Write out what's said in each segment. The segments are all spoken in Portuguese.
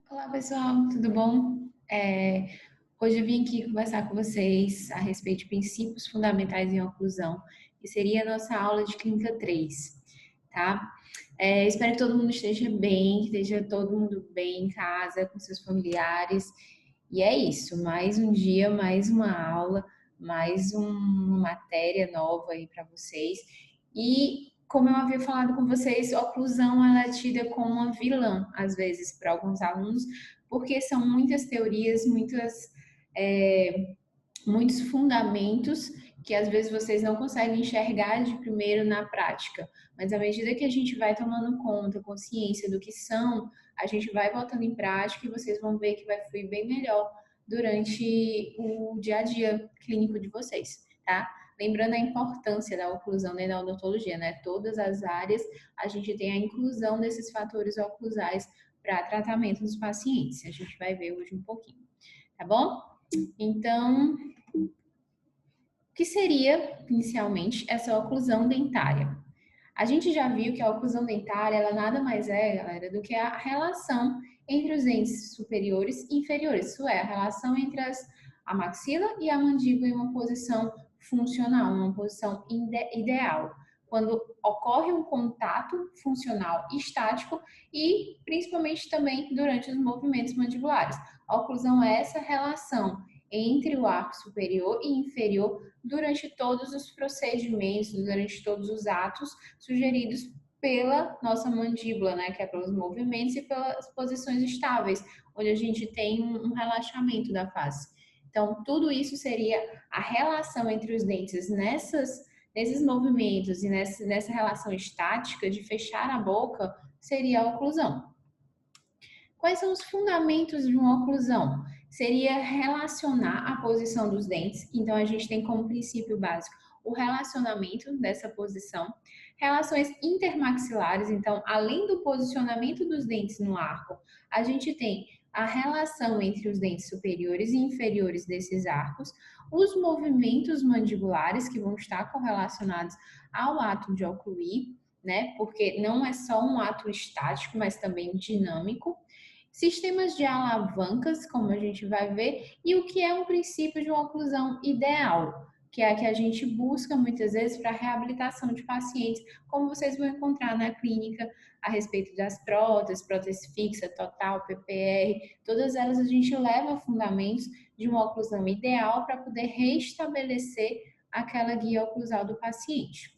Olá, pessoal, tudo bom? Hoje eu vim aqui conversar com vocês a respeito de princípios fundamentais em oclusão, que seria a nossa aula de Clínica 3, tá? Espero que todo mundo esteja bem, que esteja todo mundo bem em casa, com seus familiares. E é isso, mais um dia, mais uma aula, mais uma matéria nova aí para vocês. E como eu havia falado com vocês, oclusão ela é tida como uma vilã, às vezes, para alguns alunos, porque são muitas teorias, é, muitos fundamentos que às vezes vocês não conseguem enxergar de primeiro na prática. Mas à medida que a gente vai tomando conta, consciência do que são, a gente vai botando em prática e vocês vão ver que vai fluir bem melhor durante o dia a dia clínico de vocês, tá? Lembrando a importância da oclusão dentro da odontologia, né? Todas as áreas a gente tem a inclusão desses fatores oclusais para tratamento dos pacientes. A gente vai ver hoje um pouquinho, tá bom? Então, o que seria, inicialmente, essa oclusão dentária? A gente já viu que a oclusão dentária, ela nada mais é, galera, do que a relação entre os dentes superiores e inferiores. Isso é, a relação entre a maxila e a mandíbula em uma posição funcional, uma posição ideal. Quando ocorre um contato funcional estático e principalmente também durante os movimentos mandibulares. A oclusão é essa relação entre o arco superior e inferior durante todos os procedimentos, durante todos os atos sugeridos pela nossa mandíbula, né, que é pelos movimentos e pelas posições estáveis, onde a gente tem um relaxamento da face. Então, tudo isso seria a relação entre os dentes nesses movimentos e nessa relação estática de fechar a boca, seria a oclusão. Quais são os fundamentos de uma oclusão? Seria relacionar a posição dos dentes. Então, a gente tem como princípio básico o relacionamento dessa posição. Relações intermaxilares. Então, além do posicionamento dos dentes no arco, a gente tem a relação entre os dentes superiores e inferiores desses arcos, os movimentos mandibulares que vão estar correlacionados ao ato de ocluir, né? Porque não é só um ato estático, mas também dinâmico. Sistemas de alavancas, como a gente vai ver, e o que é um princípio de uma oclusão ideal, que é a que a gente busca muitas vezes para a reabilitação de pacientes, como vocês vão encontrar na clínica a respeito das próteses, prótese fixa, total, PPR, todas elas a gente leva fundamentos de uma oclusão ideal para poder restabelecer aquela guia oclusal do paciente.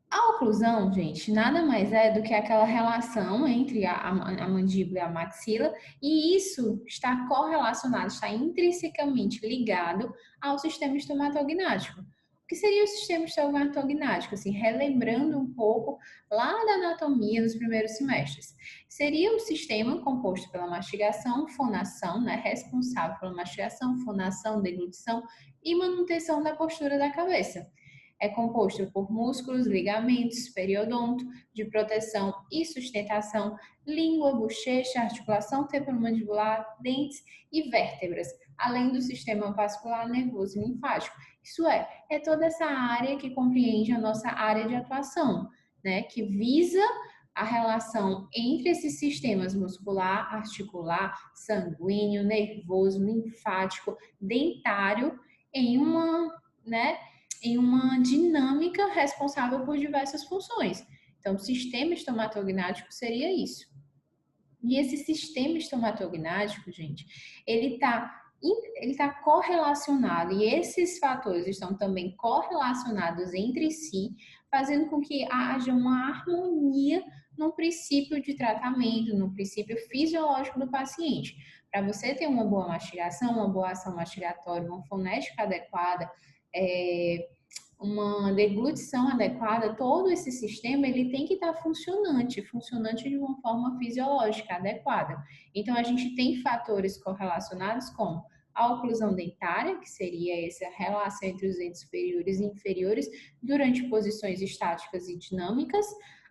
A oclusão, gente, nada mais é do que aquela relação entre a mandíbula e a maxila, e isso está correlacionado, está intrinsecamente ligado ao sistema estomatognático. O que seria o sistema estomatognático? Assim, relembrando um pouco lá da anatomia nos primeiros semestres. Seria um sistema composto pela mastigação, fonação, né, responsável pela mastigação, fonação, deglutição e manutenção da postura da cabeça. É composto por músculos, ligamentos, periodonto, de proteção e sustentação, língua, bochecha, articulação temporomandibular, dentes e vértebras, além do sistema vascular, nervoso e linfático. Isso é toda essa área que compreende a nossa área de atuação, né, que visa a relação entre esses sistemas muscular, articular, sanguíneo, nervoso, linfático, dentário em né, em uma dinâmica responsável por diversas funções. Então, o sistema estomatognático seria isso. E esse sistema estomatognático, gente, ele tá correlacionado, e esses fatores estão também correlacionados entre si, fazendo com que haja uma harmonia no princípio de tratamento, no princípio fisiológico do paciente. Para você ter uma boa mastigação, uma boa ação mastigatória, uma fonética adequada, uma deglutição adequada, todo esse sistema ele tem que estar funcionante de uma forma fisiológica adequada. Então a gente tem fatores correlacionados com a oclusão dentária, que seria essa relação entre os dentes superiores e inferiores durante posições estáticas e dinâmicas,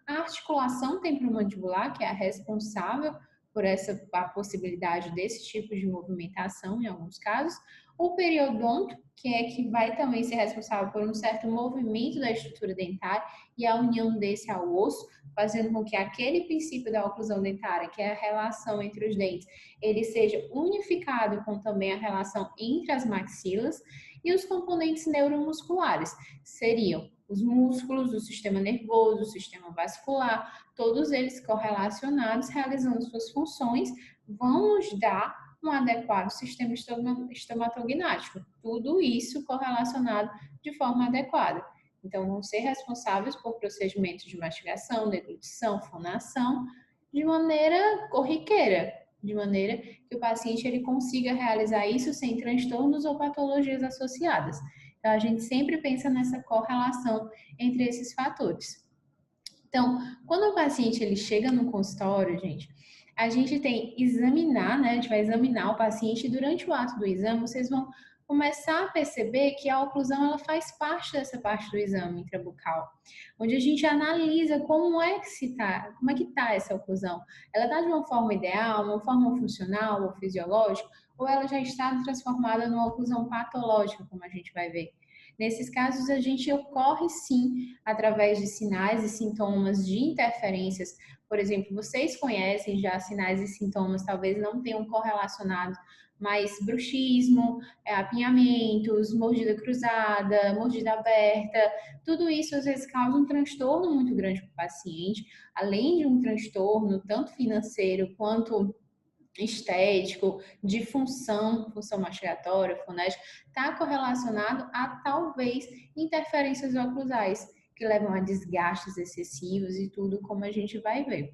a articulação temporomandibular, que é a responsável por a possibilidade desse tipo de movimentação em alguns casos. O periodonto, que vai também ser responsável por um certo movimento da estrutura dentária e a união desse ao osso, fazendo com que aquele princípio da oclusão dentária, que é a relação entre os dentes, ele seja unificado com também a relação entre as maxilas. E os componentes neuromusculares seriam os músculos, o sistema nervoso, o sistema vascular, todos eles correlacionados, realizando suas funções, vão nos dar um adequado sistema estomatognático. Tudo isso correlacionado de forma adequada. Então, vão ser responsáveis por procedimentos de mastigação, deglutição, fonação, de maneira corriqueira, de maneira que o paciente ele consiga realizar isso sem transtornos ou patologias associadas. Então, a gente sempre pensa nessa correlação entre esses fatores. Então, quando o paciente ele chega no consultório, a gente tem examinar, né? A gente vai examinar o paciente e durante o ato do exame, vocês vão começar a perceber que a oclusão ela faz parte dessa parte do exame intrabucal, onde a gente analisa como é que tá essa oclusão. Ela está de uma forma ideal, uma forma funcional ou fisiológica, ou ela já está transformada numa oclusão patológica, como a gente vai ver. Nesses casos, a gente ocorre sim através de sinais e sintomas de interferências. Por exemplo, vocês conhecem já sinais e sintomas, talvez não tenham correlacionado, mas bruxismo, apinhamentos, mordida cruzada, mordida aberta, tudo isso às vezes causa um transtorno muito grande para o paciente, além de um transtorno tanto financeiro quanto estético, de função mastigatória, fonética, está correlacionado a talvez interferências oclusais, que levam a desgastes excessivos e tudo, como a gente vai ver.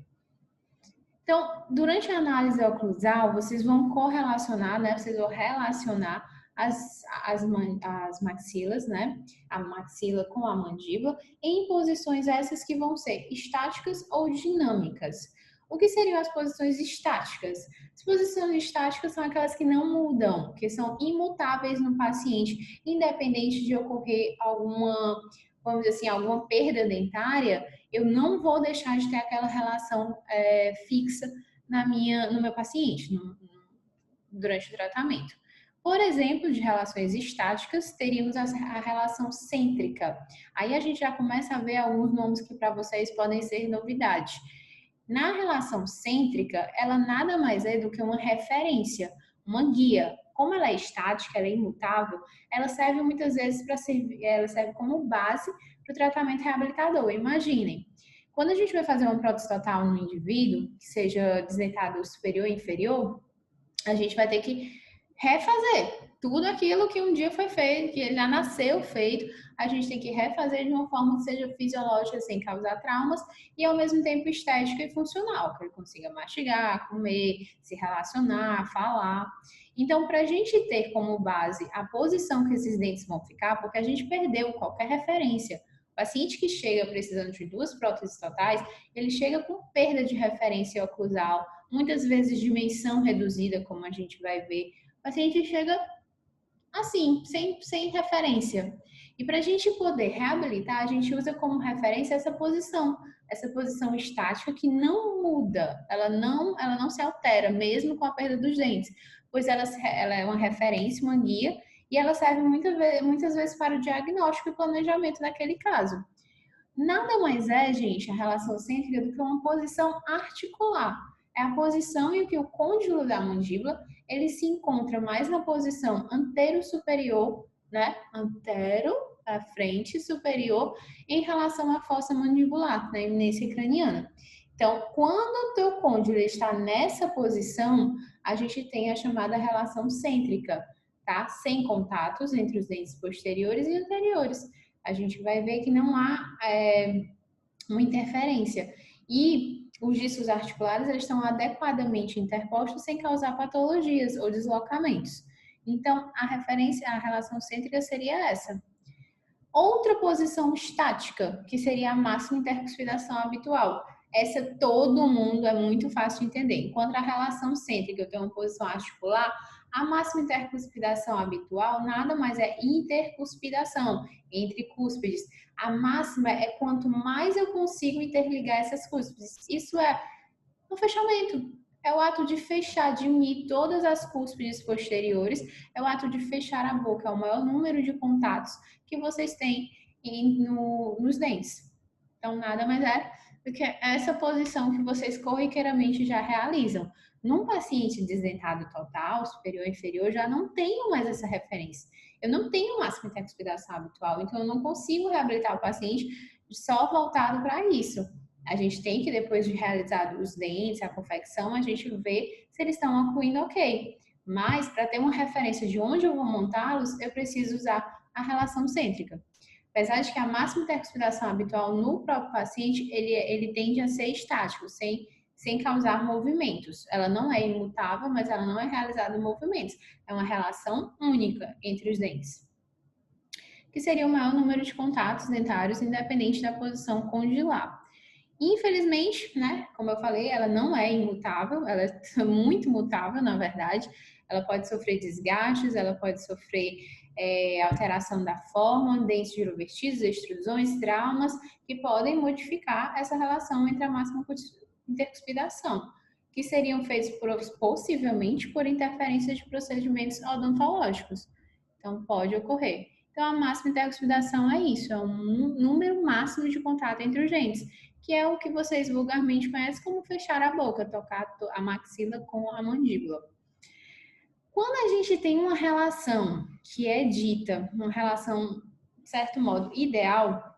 Então, durante a análise oclusal, vocês vão correlacionar, né? Vocês vão relacionar as maxilas, né? A maxila com a mandíbula, em posições essas que vão ser estáticas ou dinâmicas. O que seriam as posições estáticas? As posições estáticas são aquelas que não mudam, que são imutáveis no paciente, independente de ocorrer alguma, vamos dizer assim, alguma perda dentária, eu não vou deixar de ter aquela relação fixa no meu paciente durante o tratamento. Por exemplo, de relações estáticas, teríamos a relação cêntrica. Aí a gente já começa a ver alguns nomes que para vocês podem ser novidade. Na relação cêntrica, ela nada mais é do que uma referência, uma guia. Como ela é estática, ela é imutável, ela serve muitas vezes ela serve como base para o tratamento reabilitador. Imaginem, quando a gente vai fazer uma prótese total no indivíduo, que seja desdentado superior e inferior, a gente vai ter que refazer tudo aquilo que um dia foi feito, que ele já nasceu feito, a gente tem que refazer de uma forma que seja fisiológica, sem causar traumas, e ao mesmo tempo estética e funcional, que ele consiga mastigar, comer, se relacionar, falar. Então, para a gente ter como base a posição que esses dentes vão ficar, porque a gente perdeu qualquer referência. O paciente que chega precisando de 2 próteses totais, ele chega com perda de referência oclusal, muitas vezes dimensão reduzida, como a gente vai ver. O paciente chega assim, sem referência. E para a gente poder reabilitar, a gente usa como referência essa posição estática que não muda, ela não se altera, mesmo com a perda dos dentes, pois ela é uma referência, uma guia, e ela serve muitas vezes para o diagnóstico e planejamento daquele caso. Nada mais é, gente, a relação cêntrica do que uma posição articular. É a posição em que o côndilo da mandíbula ele se encontra mais na posição antero-superior, né? Antero, à frente, superior, em relação à fossa mandibular, na eminência craniana. Então, quando o teu côndilo está nessa posição, a gente tem a chamada relação cêntrica, tá? Sem contatos entre os dentes posteriores e anteriores. A gente vai ver que não há uma interferência. E os discos articulares eles estão adequadamente interpostos sem causar patologias ou deslocamentos. Então, a relação cêntrica seria essa. Outra posição estática, que seria a máxima intercuspidação habitual. Essa todo mundo é muito fácil de entender. Enquanto a relação cêntrica, eu tenho uma posição articular, a máxima intercuspidação habitual nada mais é intercuspidação entre cúspides. A máxima é quanto mais eu consigo interligar essas cúspides. Isso é um fechamento. É o ato de fechar, de unir todas as cúspides posteriores, é o ato de fechar a boca, é o maior número de contatos que vocês têm nos dentes. Então, nada mais é do que essa posição que vocês corriqueiramente já realizam. Num paciente desdentado total, superior ou inferior, já não tenho mais essa referência. Eu não tenho máxima intercuspidação habitual, então eu não consigo reabilitar o paciente só voltado para isso. A gente tem que, depois de realizado os dentes, a confecção, a gente vê se eles estão ocluindo ok. Mas, para ter uma referência de onde eu vou montá-los, eu preciso usar a relação cêntrica. Apesar de que a máxima intercuspidação habitual no próprio paciente, ele tende a ser estático, sem causar movimentos. Ela não é imutável, mas ela não é realizada em movimentos. É uma relação única entre os dentes, que seria o maior número de contatos dentários, independente da posição condilar. Infelizmente, né, como eu falei, ela não é imutável, ela é muito mutável, na verdade. Ela pode sofrer desgastes, ela pode sofrer alteração da forma, dentes girovertidos, extrusões, traumas, que podem modificar essa relação entre a máxima intercuspidação, que seriam feitos possivelmente por interferência de procedimentos odontológicos. Então, pode ocorrer. Então, a máxima intercuspidação é isso, é um número máximo de contato entre os dentes, que é o que vocês vulgarmente conhecem como fechar a boca, tocar a maxila com a mandíbula. Quando a gente tem uma relação que é dita, uma relação, de certo modo, ideal,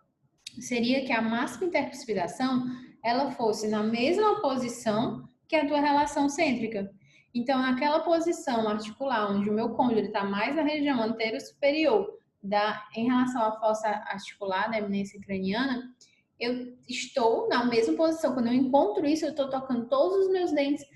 seria que a máxima intercuspidação ela fosse na mesma posição que a tua relação cêntrica. Então, naquela posição articular, onde o meu côndilo está mais na região anterior-superior, em relação à fossa articular da eminência craniana, eu estou na mesma posição. Quando eu encontro isso, eu estou tocando todos os meus dentes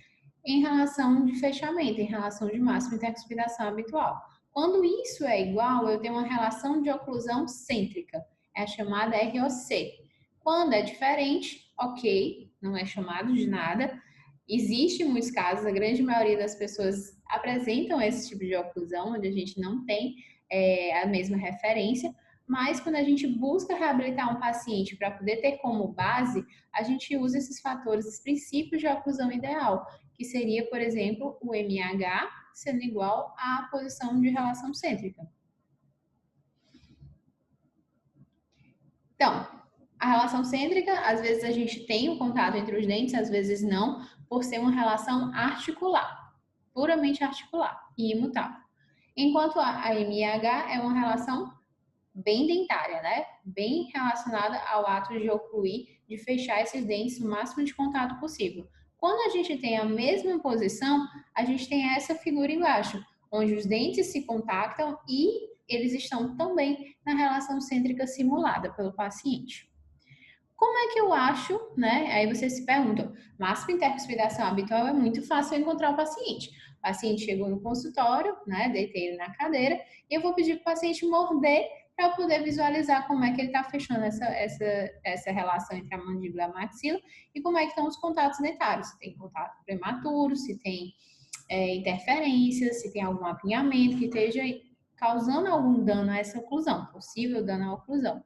em relação de fechamento, em relação de máxima intercuspidação habitual. Quando isso é igual, eu tenho uma relação de oclusão cêntrica, é a chamada ROC. Quando é diferente, ok, não é chamado de nada. Existe muitos casos, a grande maioria das pessoas apresentam esse tipo de oclusão, onde a gente não tem a mesma referência, mas quando a gente busca reabilitar um paciente para poder ter como base, a gente usa esses fatores, esses princípios de oclusão ideal, que seria, por exemplo, o MH sendo igual à posição de relação cêntrica. Então, a relação cêntrica, às vezes a gente tem o contato entre os dentes, às vezes não, por ser uma relação articular, puramente articular e imutável. Enquanto a MH é uma relação bem dentária, né? Bem relacionada ao ato de ocluir, de fechar esses dentes o máximo de contato possível. Quando a gente tem a mesma posição, a gente tem essa figura embaixo, onde os dentes se contactam e eles estão também na relação cêntrica simulada pelo paciente. Como é que eu acho, né? Aí você se pergunta, máxima intercuspidação habitual é muito fácil encontrar o paciente. O paciente chegou no consultório, né? Deitei ele na cadeira e eu vou pedir para o paciente morder para eu poder visualizar como é que ele está fechando essa relação entre a mandíbula e a maxila e como é que estão os contatos dentários. Se tem contato prematuro, se tem interferência, se tem algum apinhamento que esteja causando algum dano a essa oclusão, possível dano à oclusão.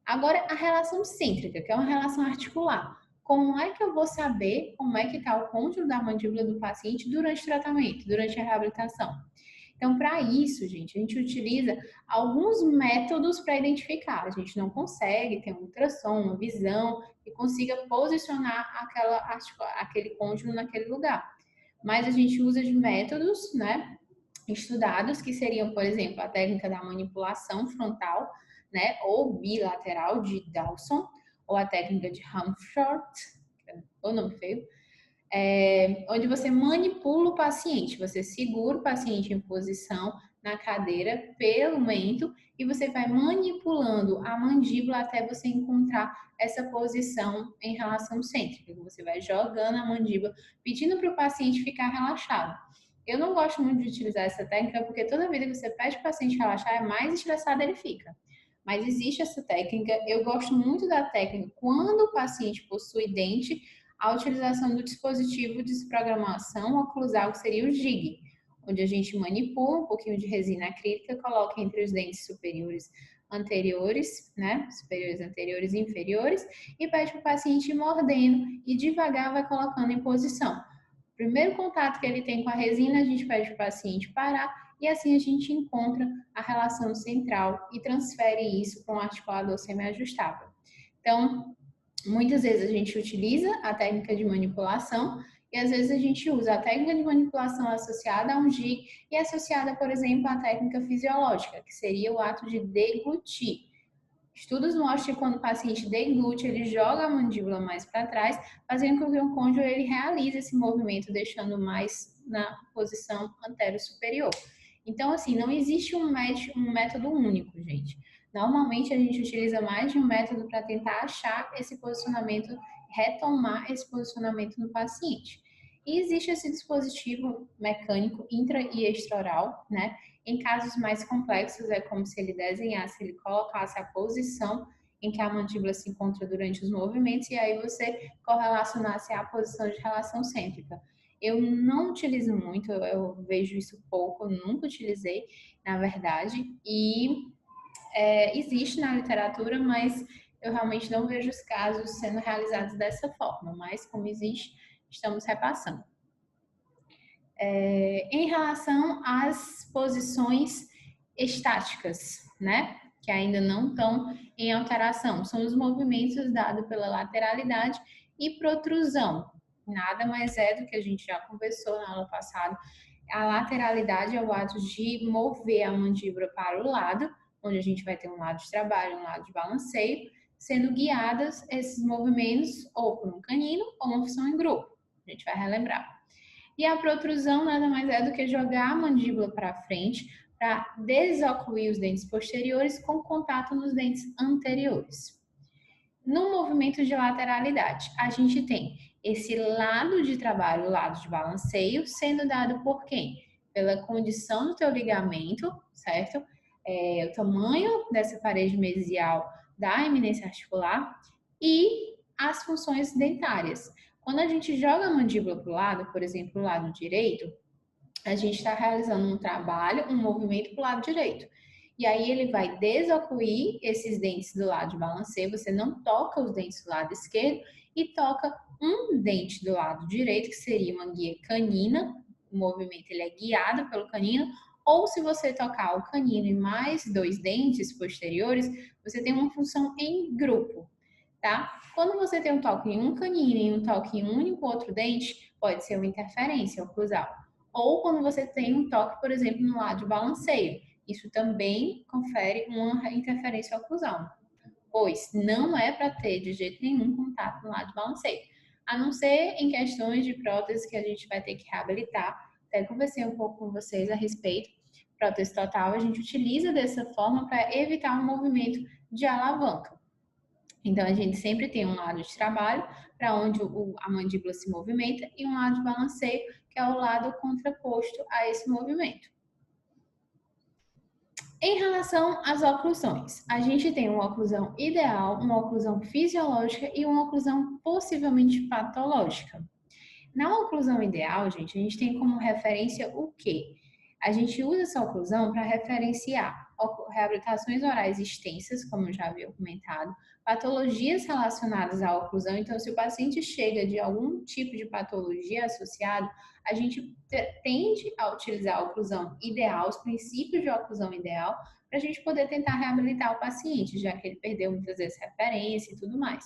Agora, a relação cêntrica, que é uma relação articular. Como é que eu vou saber como é que está o côndilo da mandíbula do paciente durante o tratamento, durante a reabilitação? Então, para isso, gente, a gente utiliza alguns métodos para identificar. A gente não consegue ter um ultrassom, uma visão que consiga posicionar aquele côndilo naquele lugar. Mas a gente usa de métodos, né, estudados, que seriam, por exemplo, a técnica da manipulação frontal, né, ou bilateral de Dawson, ou a técnica de Humshort, o nome feio, onde você manipula o paciente, você segura o paciente em posição na cadeira pelo mento e você vai manipulando a mandíbula até você encontrar essa posição em relação cêntrica. Você vai jogando a mandíbula, pedindo para o paciente ficar relaxado. Eu não gosto muito de utilizar essa técnica porque toda vez que você pede para o paciente relaxar, mais estressado ele fica. Mas existe essa técnica. Eu gosto muito da técnica quando o paciente possui dente, a utilização do dispositivo de desprogramação oclusal, que seria o JIG, onde a gente manipula um pouquinho de resina acrílica, coloca entre os dentes superiores anteriores, né? Superiores anteriores e inferiores, e pede para o paciente ir mordendo e devagar vai colocando em posição. primeiro contato que ele tem com a resina, a gente pede para o paciente parar e assim a gente encontra a relação central e transfere isso para um articulador semiajustável. Então, muitas vezes a gente utiliza a técnica de manipulação e às vezes a gente usa a técnica de manipulação associada a um GIG e associada, por exemplo, à técnica fisiológica, que seria o ato de deglutir. Estudos mostram que quando o paciente deglute, ele joga a mandíbula mais para trás, fazendo com que o cônjuge ele realize esse movimento, deixando mais na posição antero-superior. Então, assim, não existe um método único, gente. Normalmente, a gente utiliza mais de um método para tentar achar esse posicionamento, retomar esse posicionamento no paciente. E existe esse dispositivo mecânico intra e extraoral, né? Em casos mais complexos, é como se ele desenhasse, ele colocasse a posição em que a mandíbula se encontra durante os movimentos e aí você correlacionasse a posição de relação cêntrica. Eu não utilizo muito, eu vejo isso pouco, eu nunca utilizei, na verdade, e existe na literatura, mas eu realmente não vejo os casos sendo realizados dessa forma, mas como existe, estamos repassando. Em relação às posições estáticas, né? Que ainda não estão em alteração. São os movimentos dados pela lateralidade e protrusão. Nada mais é do que a gente já conversou na aula passada. A lateralidade é o ato de mover a mandíbula para o lado, onde a gente vai ter um lado de trabalho, um lado de balanceio, sendo guiadas esses movimentos ou por um canino ou uma função em grupo. A gente vai relembrar. E a protrusão nada mais é do que jogar a mandíbula para frente para desocluir os dentes posteriores com contato nos dentes anteriores. No movimento de lateralidade, a gente tem esse lado de trabalho, o lado de balanceio, sendo dado por quem? Pela condição do teu ligamento, certo? O tamanho dessa parede mesial da eminência articular e as funções dentárias. Quando a gente joga a mandíbula para o lado, por exemplo, o lado direito, a gente está realizando um trabalho, um movimento para o lado direito. E aí ele vai desocluir esses dentes do lado de balanceio, você não toca os dentes do lado esquerdo e toca um dente do lado direito, que seria uma guia canina, o movimento ele é guiado pelo canino, ou se você tocar o canino e mais dois dentes posteriores, você tem uma função em grupo, tá? Quando você tem um toque em um canino e um toque em um único outro dente, pode ser uma interferência oclusal. Ou quando você tem um toque, por exemplo, no lado de balanceio. Isso também confere uma interferência oclusal, pois não é para ter de jeito nenhum contato no lado de balanceio. A não ser em questões de prótese que a gente vai ter que reabilitar. Até conversei um pouco com vocês a respeito. Prótese total a gente utiliza dessa forma para evitar um movimento de alavanca. Então, a gente sempre tem um lado de trabalho, para onde a mandíbula se movimenta, e um lado de balanceio, que é o lado contraposto a esse movimento. Em relação às oclusões, a gente tem uma oclusão ideal, uma oclusão fisiológica e uma oclusão possivelmente patológica. Na oclusão ideal, gente, a gente tem como referência o quê? A gente usa essa oclusão para referenciar reabilitações orais extensas, como eu já havia comentado, patologias relacionadas à oclusão. Então, se o paciente chega de algum tipo de patologia associado, a gente tende a utilizar a oclusão ideal, os princípios de oclusão ideal, para a gente poder tentar reabilitar o paciente, já que ele perdeu muitas vezes referência e tudo mais.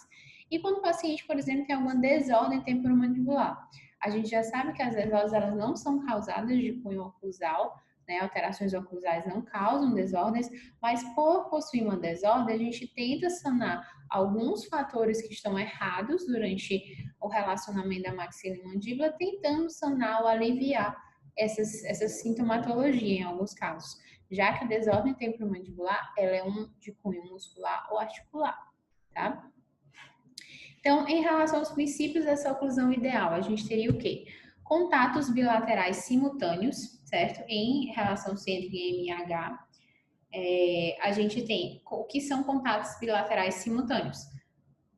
E quando o paciente, por exemplo, tem alguma desordem temporomandibular, a gente já sabe que as desordens elas não são causadas de cunho oclusal, né? Alterações oclusais não causam desordens, mas por possuir uma desordem, a gente tenta sanar alguns fatores que estão errados durante o relacionamento da maxila e mandíbula, tentando sanar ou aliviar essa sintomatologia em alguns casos, já que a desordem temporomandibular ela é de cunho muscular ou articular, tá? Então, em relação aos princípios dessa oclusão ideal, a gente teria o quê? Contatos bilaterais simultâneos, certo? Em relação cêntrica e MH. A gente tem o que são contatos bilaterais simultâneos.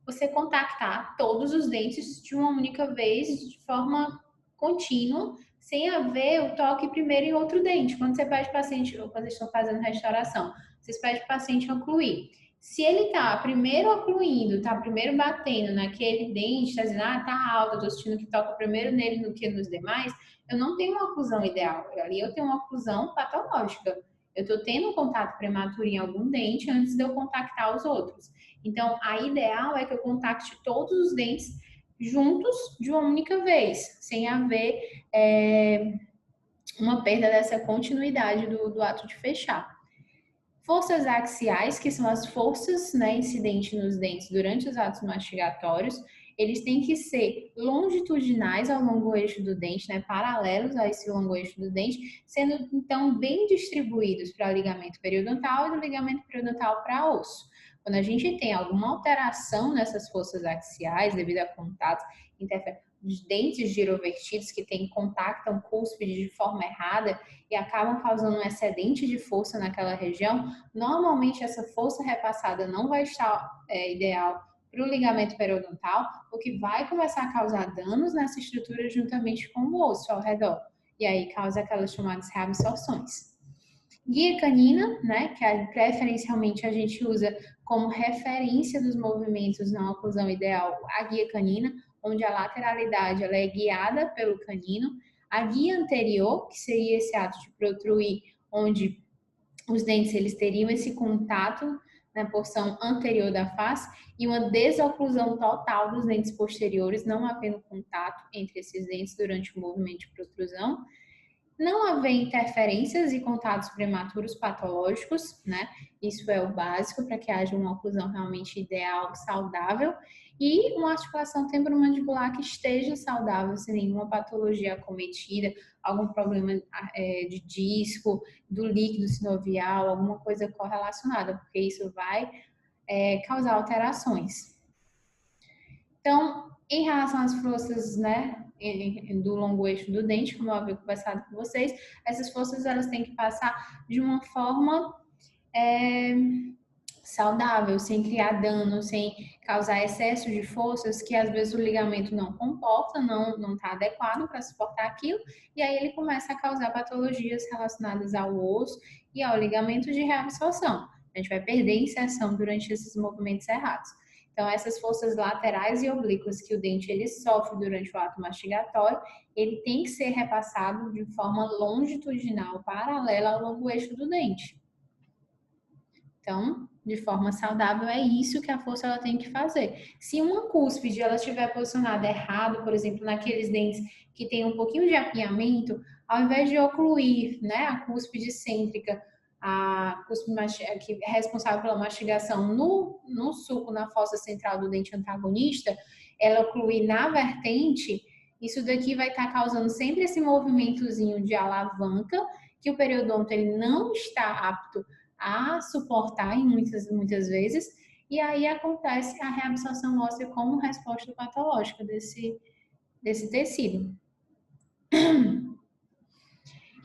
Você contactar todos os dentes de uma única vez, de forma contínua, sem haver o toque primeiro em outro dente. Quando você pede para o paciente, ou quando eles estão fazendo restauração, vocês pedem para o paciente ocluir. Se ele tá primeiro ocluindo, tá primeiro batendo naquele dente, tá dizendo, tá alto, eu tô sentindo que toca primeiro nele do que nos demais, eu não tenho uma oclusão ideal. Ali eu tenho uma oclusão patológica. Eu tô tendo um contato prematuro em algum dente antes de eu contactar os outros. Então, a ideal é que eu contacte todos os dentes juntos de uma única vez, sem haver uma perda dessa continuidade do ato de fechar. Forças axiais, que são as forças, né, incidentes nos dentes durante os atos mastigatórios, eles têm que ser longitudinais ao longo eixo do dente, né, paralelos a esse longo eixo do dente, sendo então bem distribuídos para o ligamento periodontal e do ligamento periodontal para osso. Quando a gente tem alguma alteração nessas forças axiais devido a contatos, os dentes girovertidos que contactam cúspide de forma errada e acabam causando um excedente de força naquela região, normalmente essa força repassada não vai estar ideal para o ligamento periodontal, o que vai começar a causar danos nessa estrutura juntamente com o osso ao redor. E aí causa aquelas chamadas reabsorções. Guia canina, né, que preferencialmente a gente usa como referência dos movimentos na oclusão ideal, a guia canina, onde a lateralidade ela é guiada pelo canino. A guia anterior, que seria esse ato de protruir, onde os dentes eles teriam esse contato na porção anterior da face e uma desoclusão total dos dentes posteriores, não havendo contato entre esses dentes durante o movimento de protrusão. Não haver interferências e contatos prematuros patológicos, né? Isso é o básico para que haja uma oclusão realmente ideal, saudável, e uma articulação temporomandibular que esteja saudável, sem nenhuma patologia acometida, algum problema de disco, do líquido sinovial, alguma coisa correlacionada, porque isso vai causar alterações. Então, em relação às forças, né, do longo eixo do dente, como eu havia conversado com vocês, essas forças elas têm que passar de uma forma saudável, sem criar dano, sem causar excesso de forças que às vezes o ligamento não comporta, não está adequado para suportar aquilo, e aí ele começa a causar patologias relacionadas ao osso e ao ligamento de reabsorção. A gente vai perder inserção durante esses movimentos errados. Então, essas forças laterais e oblíquas que o dente ele sofre durante o ato mastigatório, ele tem que ser repassado de forma longitudinal, paralela ao longo eixo do dente. Então, de forma saudável, é isso que a força ela tem que fazer. Se uma cúspide ela estiver posicionada errado, por exemplo, naqueles dentes que tem um pouquinho de apinhamento, ao invés de ocluir, né, a cúspide cêntrica, a cúspide que é responsável pela mastigação no sulco, na fossa central do dente antagonista, ela ocluir na vertente, isso daqui vai estar causando sempre esse movimentozinho de alavanca que o periodonto ele não está apto a suportar em muitas vezes, e aí acontece a reabsorção óssea como resposta patológica desse tecido.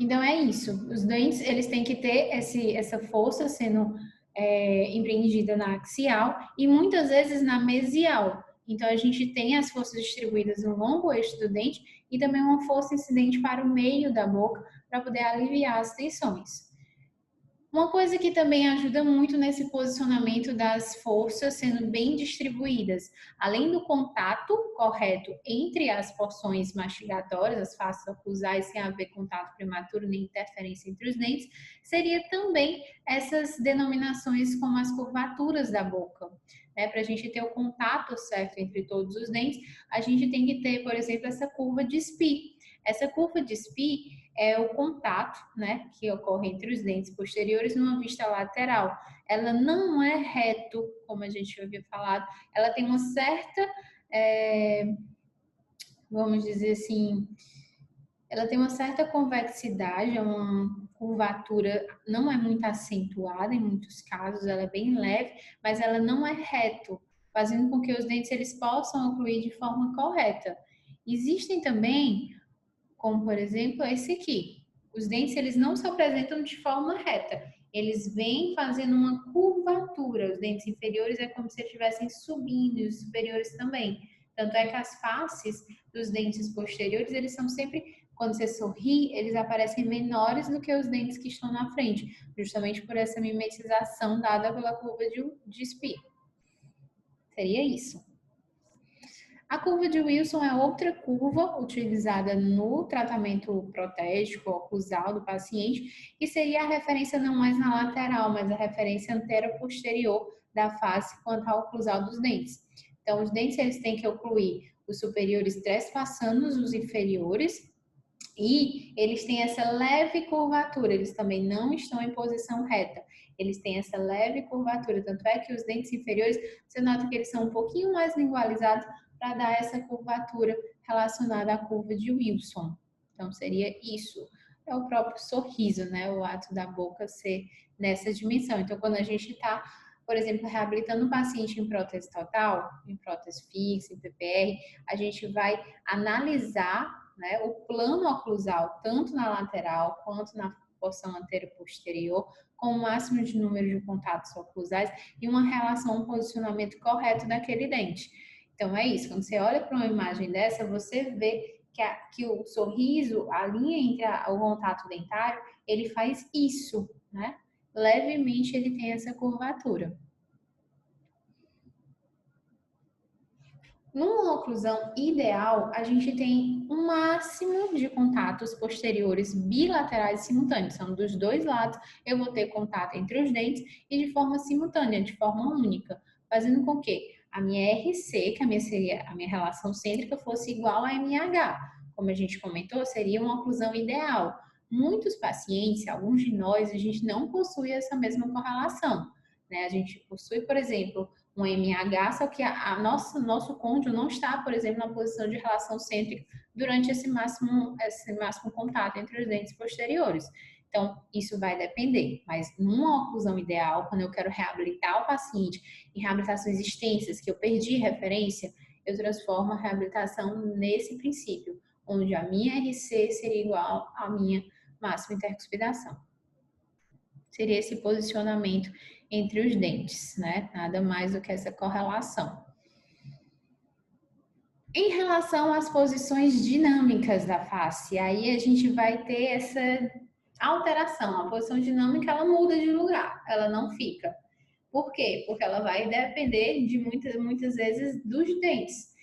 Então é isso, os dentes eles têm que ter essa força sendo empreendida na axial e muitas vezes na mesial. Então a gente tem as forças distribuídas no longo eixo do dente e também uma força incidente para o meio da boca para poder aliviar as tensões. Uma coisa que também ajuda muito nesse posicionamento das forças sendo bem distribuídas, além do contato correto entre as porções mastigatórias, as faces oclusais, sem haver contato prematuro nem interferência entre os dentes, seria também essas denominações como as curvaturas da boca. Para a gente ter o contato certo entre todos os dentes, a gente tem que ter, por exemplo, essa curva de Spee. Essa curva de Spee é o contato, né, que ocorre entre os dentes posteriores numa vista lateral. Ela não é reto, como a gente havia falado, ela tem uma certa, vamos dizer assim, ela tem uma certa convexidade, é uma curvatura não é muito acentuada em muitos casos, ela é bem leve, mas ela não é reto, fazendo com que os dentes eles possam ocluir de forma correta. Existem também, como por exemplo esse aqui, os dentes eles não se apresentam de forma reta, eles vêm fazendo uma curvatura. Os dentes inferiores é como se estivessem subindo e os superiores também. Tanto é que as faces dos dentes posteriores eles são sempre quando você sorri, eles aparecem menores do que os dentes que estão na frente, justamente por essa mimetização dada pela curva de Spee. Seria isso. A curva de Wilson é outra curva utilizada no tratamento protético oclusal do paciente e seria a referência não mais na lateral, mas a referência antero-posterior da face quanto ao oclusal dos dentes. Então, os dentes eles têm que ocluir os superiores trespassanos os inferiores e eles têm essa leve curvatura, eles também não estão em posição reta. Eles têm essa leve curvatura, tanto é que os dentes inferiores, você nota que eles são um pouquinho mais lingualizados para dar essa curvatura relacionada à curva de Wilson. Então, seria isso. É o próprio sorriso, né? O ato da boca ser nessa dimensão. Então, quando a gente está, por exemplo, reabilitando um paciente em prótese total, em prótese fixa, em PPR, a gente vai analisar, né, o plano oclusal, tanto na lateral quanto na porção anterior-posterior, com o máximo de número de contatos oclusais e uma relação, um posicionamento correto daquele dente. Então, é isso. Quando você olha para uma imagem dessa, você vê que o sorriso, a linha entre o contato dentário, ele faz isso, né? Levemente ele tem essa curvatura. Numa oclusão ideal, a gente tem um máximo de contatos posteriores bilaterais simultâneos. São dos dois lados, eu vou ter contato entre os dentes e de forma simultânea, de forma única, fazendo com que a minha RC, que seria a minha relação cêntrica, fosse igual a MH. Como a gente comentou, seria uma oclusão ideal. Muitos pacientes, alguns de nós, a gente não possui essa mesma correlação, né? A gente possui, por exemplo, um MH, só que nosso cônjuge não está, por exemplo, na posição de relação cêntrica durante esse máximo contato entre os dentes posteriores. Então, isso vai depender, mas numa oclusão ideal, quando eu quero reabilitar o paciente em reabilitações extensas, que eu perdi referência, eu transformo a reabilitação nesse princípio, onde a minha RC seria igual à minha máxima intercuspidação. Seria esse posicionamento entre os dentes, né? Nada mais do que essa correlação. Em relação às posições dinâmicas da face, aí a gente vai ter essa alteração. A posição dinâmica, ela muda de lugar, ela não fica. Por quê? Porque ela vai depender de muitas vezes dos dentes.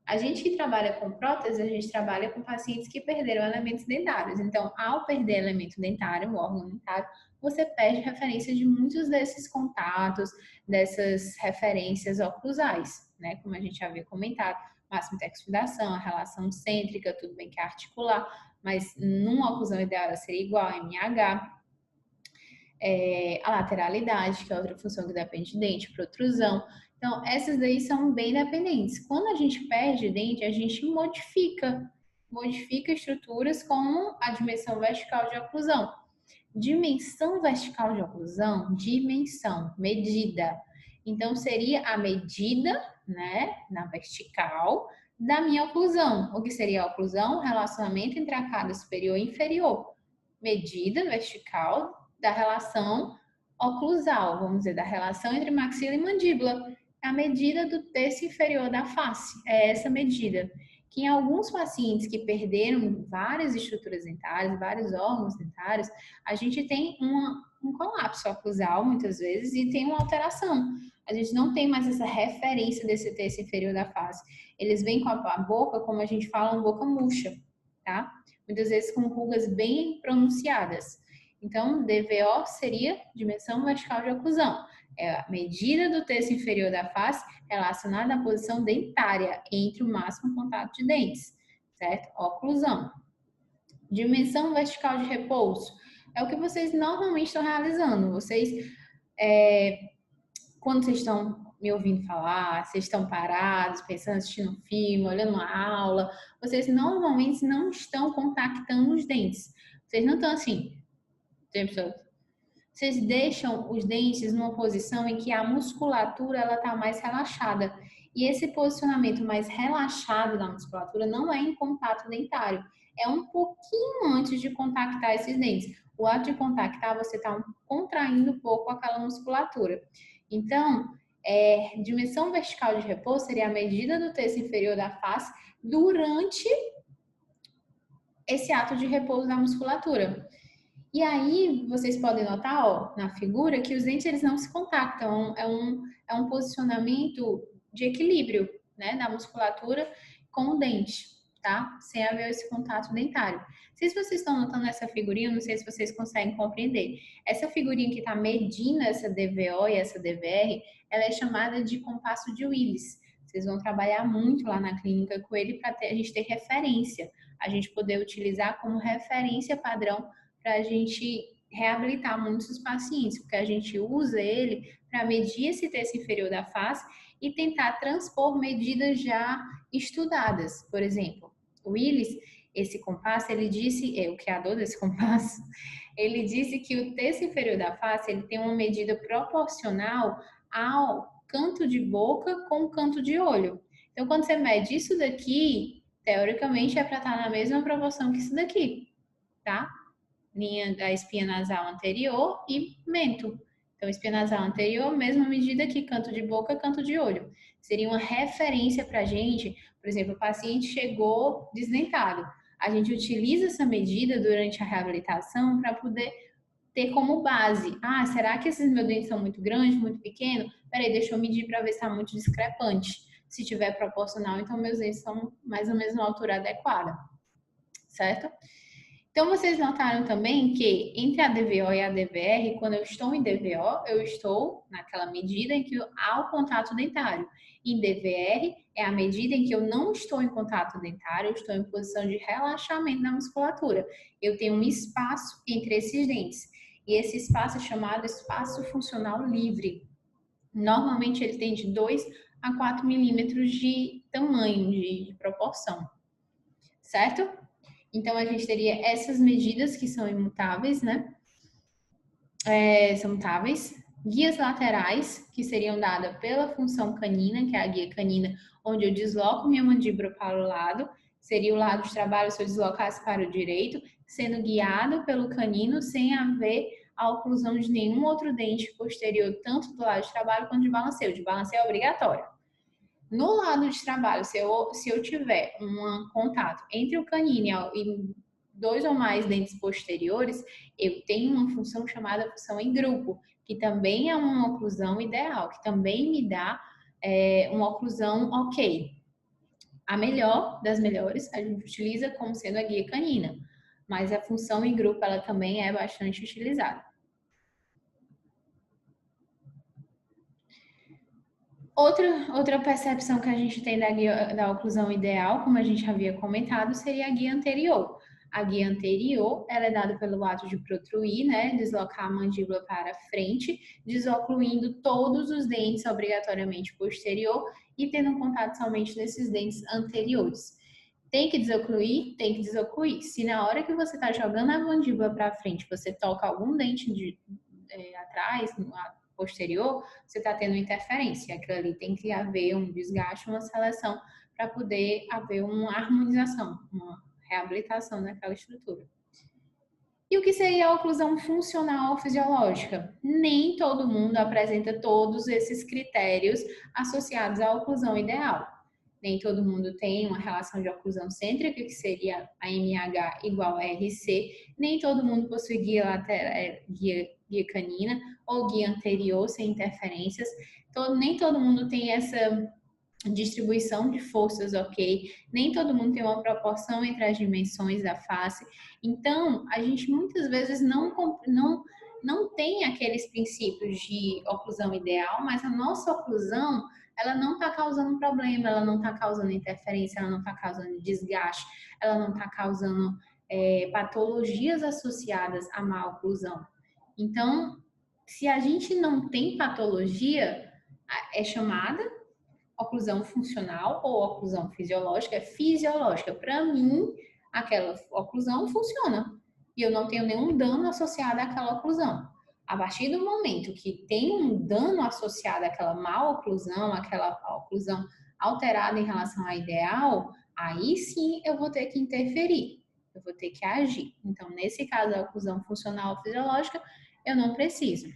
A gente que trabalha com prótese, a gente trabalha com pacientes que perderam elementos dentários. Então, ao perder elemento dentário, o órgão dentário, você perde referência de muitos desses contatos, dessas referências oclusais, né? Como a já havia comentado, máxima intercuspidação, a relação cêntrica, tudo bem que é articular, mas numa oclusão ideal ela seria igual a MH. A lateralidade, que é outra função que depende de dente, protrusão. Então, essas daí são bem dependentes. Quando a gente perde dente, a gente modifica estruturas como a dimensão vertical de oclusão. Dimensão vertical de oclusão, dimensão, medida. Então, seria a medida, né, na vertical, da minha oclusão. O que seria a oclusão? Relacionamento entre a arcada superior e inferior. Medida vertical da relação oclusal, vamos dizer, da relação entre maxila e mandíbula. A medida do terço inferior da face, é essa medida. Que em alguns pacientes que perderam várias estruturas dentárias, vários órgãos dentários, a gente tem um colapso oclusal, muitas vezes, e tem uma alteração. A gente não tem mais essa referência desse terço inferior da face. Eles vêm com a boca, como a gente fala, uma boca murcha, tá? Muitas vezes com rugas bem pronunciadas. Então, DVO seria dimensão vertical de oclusão. É a medida do terço inferior da face relacionada à posição dentária entre o máximo contato de dentes, certo? Oclusão. Dimensão vertical de repouso é o que vocês normalmente estão realizando. Vocês, quando vocês estão me ouvindo falar, vocês estão parados, pensando, assistindo um filme, olhando uma aula, vocês normalmente não estão contactando os dentes. Vocês não estão assim, tempo todo. Vocês deixam os dentes numa posição em que a musculatura ela está mais relaxada. E esse posicionamento mais relaxado da musculatura não é em contato dentário. É um pouquinho antes de contactar esses dentes. O ato de contactar, você está contraindo um pouco aquela musculatura. Então, dimensão vertical de repouso seria a medida do terço inferior da face durante esse ato de repouso da musculatura. E aí, vocês podem notar, ó, na figura, que os dentes eles não se contactam. É um posicionamento de equilíbrio, né, da musculatura com o dente, tá? Sem haver esse contato dentário. Não sei se vocês estão notando essa figurinha, não sei se vocês conseguem compreender. Essa figurinha que está medindo essa DVO e essa DVR, ela é chamada de compasso de Willis. Vocês vão trabalhar muito lá na clínica com ele para a gente ter referência, a gente poder utilizar como referência padrão para a gente reabilitar muitos pacientes, porque a gente usa ele para medir esse terço inferior da face e tentar transpor medidas já estudadas. Por exemplo, o Willis, esse compasso, ele disse, o criador desse compasso, ele disse que o terço inferior da face ele tem uma medida proporcional ao canto de boca com o canto de olho. Então, quando você mede isso daqui, teoricamente é para estar na mesma proporção que isso daqui, tá? Linha da espinha nasal anterior e mento. Então, espinha nasal anterior, mesma medida que canto de boca, canto de olho. Seria uma referência para a gente, por exemplo, o paciente chegou desdentado. A gente utiliza essa medida durante a reabilitação para poder ter como base. Ah, será que esses meus dentes são muito grandes, muito pequenos? Peraí, deixa eu medir para ver se está muito discrepante. Se tiver proporcional, então meus dentes são mais ou menos na altura adequada, certo? Então, vocês notaram também que entre a DVO e a DVR, quando eu estou em DVO, eu estou naquela medida em que há o contato dentário. Em DVR, é a medida em que eu não estou em contato dentário, eu estou em posição de relaxamento da musculatura. Eu tenho um espaço entre esses dentes. E esse espaço é chamado espaço funcional livre. Normalmente, ele tem de 2 a 4 milímetros de tamanho, de proporção. Certo? Então, a gente teria essas medidas que são imutáveis, né? São mutáveis. Guias laterais, que seriam dadas pela função canina, que é a guia canina, onde eu desloco minha mandíbula para o lado. Seria o lado de trabalho se eu deslocasse para o direito, sendo guiado pelo canino, sem haver a oclusão de nenhum outro dente posterior, tanto do lado de trabalho quanto de balanceio. De balanceio é obrigatório. No lado de trabalho, se eu tiver um contato entre o canino e 2 ou mais dentes posteriores, eu tenho uma função chamada função em grupo, que também é uma oclusão ideal, que também me dá uma oclusão ok. A melhor das melhores a gente utiliza como sendo a guia canina, mas a função em grupo ela também é bastante utilizada. Outra percepção que a gente tem da oclusão ideal, como a gente havia comentado, seria a guia anterior. A guia anterior, ela é dada pelo ato de protruir, né, deslocar a mandíbula para frente, desocluindo todos os dentes obrigatoriamente posterior e tendo um contato somente nesses dentes anteriores. Tem que desocluir? Tem que desocluir. Se na hora que você está jogando a mandíbula para frente, você toca algum dente atrás, posterior, você está tendo interferência. Aquilo ali tem que haver um desgaste, uma seleção, para poder haver uma harmonização, uma reabilitação daquela estrutura. E o que seria a oclusão funcional fisiológica? Nem todo mundo apresenta todos esses critérios associados à oclusão ideal. Nem todo mundo tem uma relação de oclusão cêntrica, que seria a MH igual a RC. Nem todo mundo possui guia canina ou guia anterior sem interferências. Nem todo mundo tem essa distribuição de forças ok, nem todo mundo tem uma proporção entre as dimensões da face. Então, a gente muitas vezes não tem aqueles princípios de oclusão ideal, mas a nossa oclusão ela não está causando problema, ela não está causando interferência, ela não está causando desgaste, ela não está causando patologias associadas à má oclusão. Então, se a gente não tem patologia, é chamada oclusão funcional ou oclusão fisiológica. É fisiológica. Para mim, aquela oclusão funciona e eu não tenho nenhum dano associado àquela oclusão. A partir do momento que tem um dano associado àquela má oclusão, aquela oclusão alterada em relação à ideal, aí sim eu vou ter que interferir, eu vou ter que agir. Então, nesse caso da oclusão funcional ou fisiológica, eu não preciso.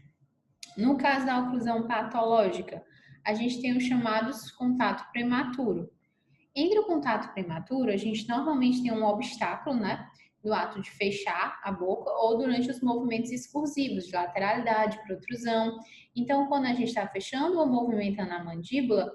No caso da oclusão patológica, a gente tem os chamados contato prematuro. Entre o contato prematuro, a gente normalmente tem um obstáculo, né? Do ato de fechar a boca ou durante os movimentos excursivos, de lateralidade, protrusão. Então, quando a gente está fechando ou movimentando a mandíbula,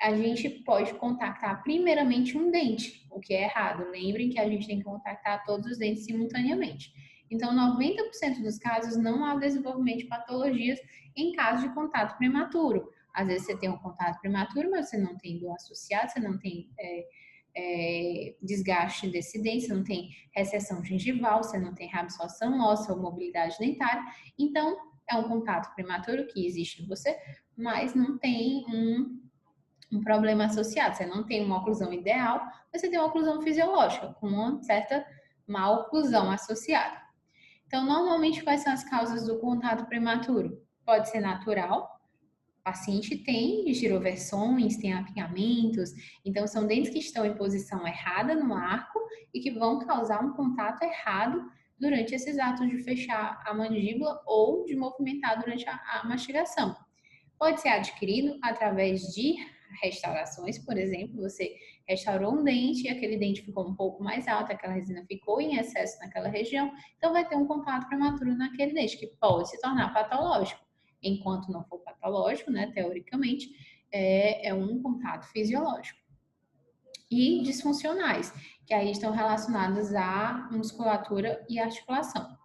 a gente pode contactar primeiramente um dente, o que é errado. Lembrem que a gente tem que contactar todos os dentes simultaneamente. Então, 90% dos casos não há desenvolvimento de patologias em caso de contato prematuro. Às vezes você tem um contato prematuro, mas você não tem dor associada, você não tem desgaste desse dente, você não tem recessão gengival, você não tem reabsorção óssea ou mobilidade dentária. Então, é um contato prematuro que existe em você, mas não tem um problema associado. Você não tem uma oclusão ideal, mas você tem uma oclusão fisiológica, com uma certa má oclusão associada. Então, normalmente, quais são as causas do contato prematuro? Pode ser natural, o paciente tem giroversões, tem apinhamentos, então são dentes que estão em posição errada no arco e que vão causar um contato errado durante esses atos de fechar a mandíbula ou de movimentar durante a mastigação. Pode ser adquirido através de restaurações, por exemplo, você restaurou um dente e aquele dente ficou um pouco mais alto, aquela resina ficou em excesso naquela região, então vai ter um contato prematuro naquele dente, que pode se tornar patológico. Enquanto não for patológico, né, teoricamente, é um contato fisiológico. E disfuncionais, que aí estão relacionadas à musculatura e articulação.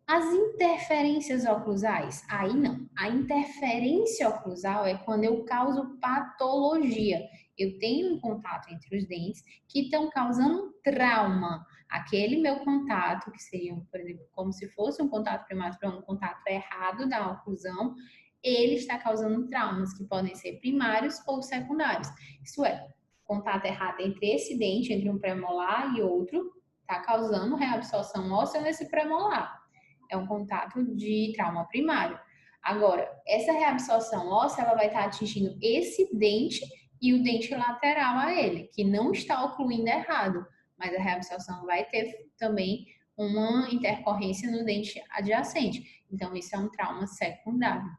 As interferências oclusais, aí não. A interferência oclusal é quando eu causo patologia. Eu tenho um contato entre os dentes que estão causando trauma. Aquele meu contato, que seria, por exemplo, como se fosse um contato prematuro, um contato errado da oclusão, ele está causando traumas que podem ser primários ou secundários. Isso é, contato errado entre esse dente, entre um premolar e outro, está causando reabsorção óssea nesse premolar. É um contato de trauma primário. Agora, essa reabsorção óssea, ela vai estar atingindo esse dente e o dente lateral a ele, que não está ocluindo errado, mas a reabsorção vai ter também uma intercorrência no dente adjacente. Então, isso é um trauma secundário.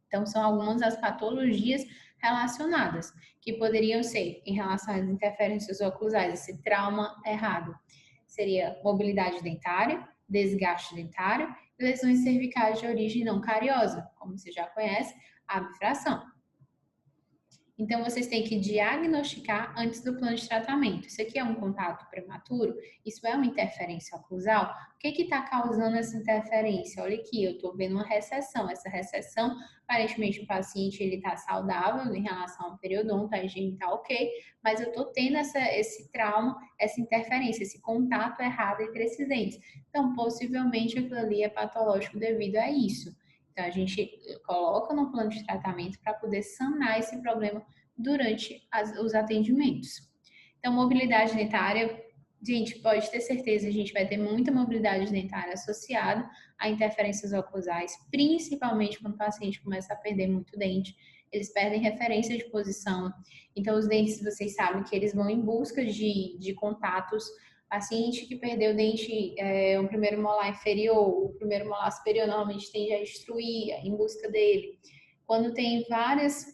Então, são algumas das patologias relacionadas, que poderiam ser em relação às interferências oclusais, esse trauma errado. Seria mobilidade dentária, desgaste dentário e lesões cervicais de origem não cariosa, como você já conhece, a bifração. Então, vocês têm que diagnosticar antes do plano de tratamento. Isso aqui é um contato prematuro? Isso é uma interferência oclusal? O que está causando essa interferência? Olha aqui, eu estou vendo uma recessão. Essa recessão, aparentemente, o paciente está saudável em relação ao periodonto, a higiene está ok, mas eu estou tendo esse trauma, essa interferência, esse contato errado entre esses dentes. Então, possivelmente, aquilo ali é patológico devido a isso. Então, a gente coloca no plano de tratamento para poder sanar esse problema durante os atendimentos. Então, mobilidade dentária, gente, pode ter certeza, a gente vai ter muita mobilidade dentária associada a interferências oclusais, principalmente quando o paciente começa a perder muito dente, eles perdem referência de posição. Então, os dentes, vocês sabem que eles vão em busca de contatos. Paciente que perdeu o dente, o primeiro molar inferior, o primeiro molar superior normalmente tende a instruir em busca dele. Quando tem várias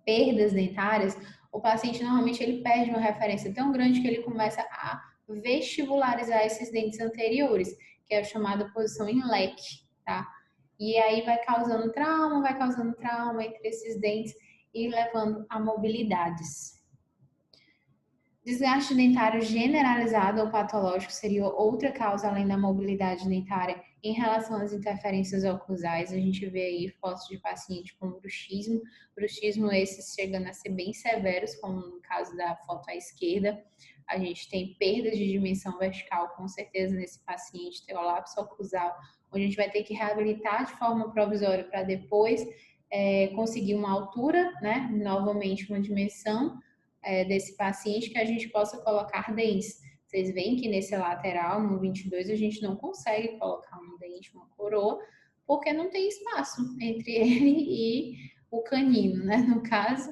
perdas dentárias, o paciente normalmente ele perde uma referência tão grande que ele começa a vestibularizar esses dentes anteriores, que é a chamada posição em leque, tá? E aí vai causando trauma entre esses dentes e levando a mobilidades. Desgaste dentário generalizado ou patológico seria outra causa além da mobilidade dentária em relação às interferências oclusais. A gente vê aí fotos de paciente com bruxismo esses chegando a ser bem severos, como no caso da foto à esquerda. A gente tem perda de dimensão vertical, com certeza, nesse paciente, teolapso oclusal, onde a gente vai ter que reabilitar de forma provisória para depois conseguir uma altura, né, novamente uma dimensão desse paciente que a gente possa colocar dentes. Vocês veem que nesse lateral, no 22, a gente não consegue colocar um dente, uma coroa, porque não tem espaço entre ele e o canino, né? No caso,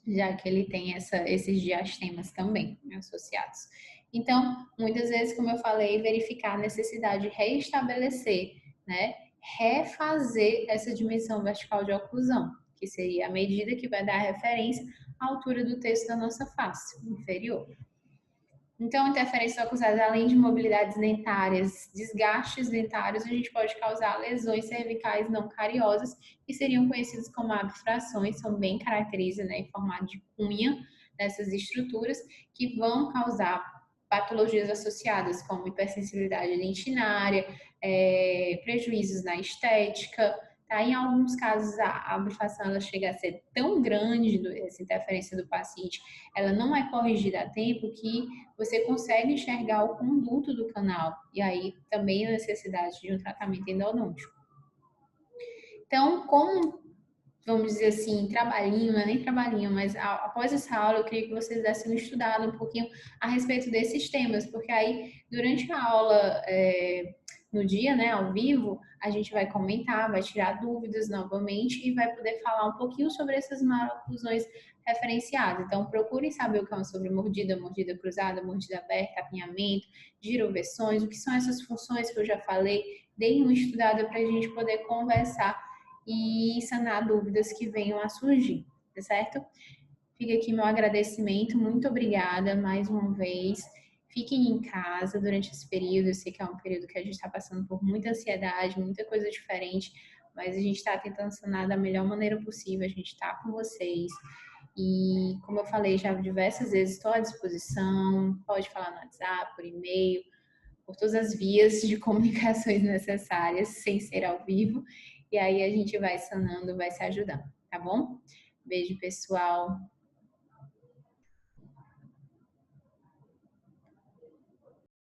já que ele tem esses diastemas também associados. Então, muitas vezes, como eu falei, verificar a necessidade de reestabelecer, né? Refazer essa dimensão vertical de oclusão, que seria a medida que vai dar referência a altura do terço da nossa face inferior. Então, interferências oclusais, além de mobilidades dentárias, desgastes dentários, a gente pode causar lesões cervicais não cariosas, que seriam conhecidas como abfrações, são bem características, né, em formato de cunha dessas estruturas, que vão causar patologias associadas como hipersensibilidade dentinária, prejuízos na estética. Tá? Em alguns casos, a abrefação ela chega a ser tão grande, essa interferência do paciente, ela não é corrigida a tempo, que você consegue enxergar o conduto do canal, e aí também a necessidade de um tratamento endodôntico. Então, como, vamos dizer assim, trabalhinho, não é nem trabalhinho, mas após essa aula eu queria que vocês dessem uma estudada um pouquinho a respeito desses temas, porque aí, durante a aula, no dia, né, ao vivo, a gente vai comentar, vai tirar dúvidas novamente e vai poder falar um pouquinho sobre essas maloclusões referenciadas. Então, procurem saber o que é uma sobremordida, mordida cruzada, mordida aberta, apinhamento, giroversões, o que são essas funções que eu já falei. Deem uma estudada para a gente poder conversar e sanar dúvidas que venham a surgir, tá certo? Fica aqui meu agradecimento, muito obrigada mais uma vez. Fiquem em casa durante esse período, eu sei que é um período que a gente está passando por muita ansiedade, muita coisa diferente, mas a gente está tentando sanar da melhor maneira possível, a gente está com vocês. E, como eu falei já diversas vezes, estou à disposição, pode falar no WhatsApp, por e-mail, por todas as vias de comunicações necessárias, sem ser ao vivo, e aí a gente vai sanando, vai se ajudando, tá bom? Beijo, pessoal.